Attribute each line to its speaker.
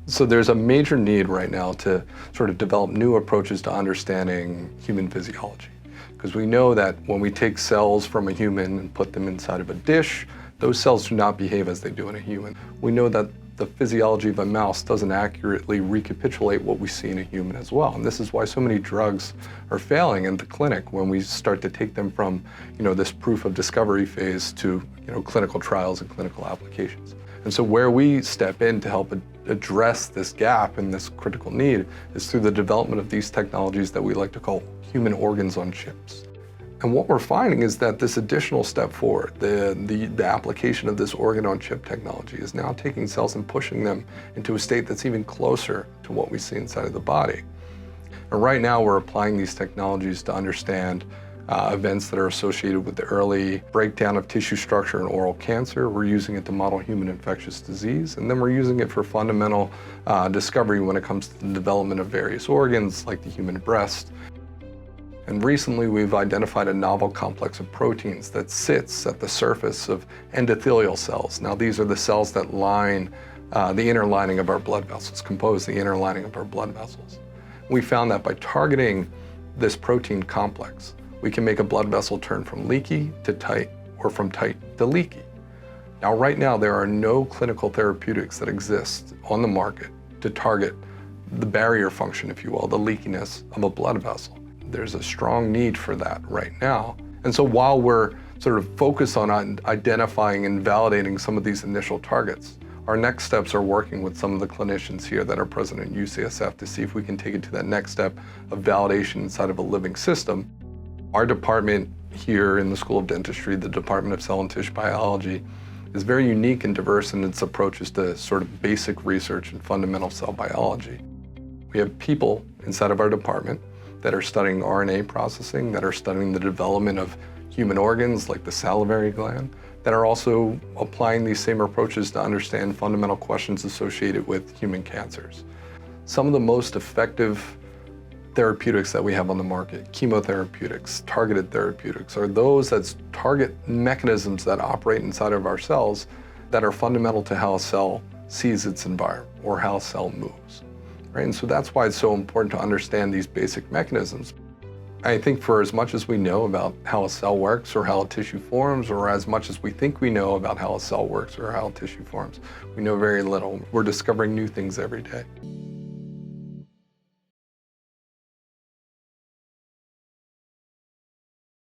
Speaker 1: So there's a major need right now to sort of develop new approaches to understanding human physiology. Because we know that when we take cells from a human and put them inside of a dish, those cells do not behave as they do in a human. We know that the physiology of a mouse doesn't accurately recapitulate what we see in a human as well. And this is why so many drugs are failing in the clinic when we start to take them from, this proof of discovery phase to, clinical trials and clinical applications. And so where we step in to help address this gap and this critical need is through the development of these technologies that we like to call human organs on chips. And what we're finding is that this additional step forward, the application of this organ on chip technology is now taking cells and pushing them into a state that's even closer to what we see inside of the body. And right now we're applying these technologies to understand events that are associated with the early breakdown of tissue structure in oral cancer. We're using it to model human infectious disease, and then we're using it for fundamental discovery when it comes to the development of various organs like the human breast. And recently we've identified a novel complex of proteins that sits at the surface of endothelial cells. Now these are the cells that line the inner lining of our blood vessels, compose the inner lining of our blood vessels. We found that by targeting this protein complex, we can make a blood vessel turn from leaky to tight, or from tight to leaky. Now right now there are no clinical therapeutics that exist on the market to target the barrier function, if you will, the leakiness of a blood vessel. There's a strong need for that right now. And so while we're sort of focused on identifying and validating some of these initial targets, our next steps are working with some of the clinicians here that are present at UCSF to see if we can take it to that next step of validation inside of a living system. Our department here in the School of Dentistry, the Department of Cell and Tissue Biology, is very unique and diverse in its approaches to sort of basic research and fundamental cell biology. We have people inside of our department that are studying RNA processing, that are studying the development of human organs like the salivary gland, that are also applying these same approaches to understand fundamental questions associated with human cancers. Some of the most effective therapeutics that we have on the market, chemotherapeutics, targeted therapeutics, are those that target mechanisms that operate inside of our cells that are fundamental to how a cell sees its environment or how a cell moves. Right? And so that's why it's so important to understand these basic mechanisms. I think for as much as we know about how a cell works or how a tissue forms, or as much as we think we know about how a cell works or how a tissue forms, we know very little. We're discovering new things every day.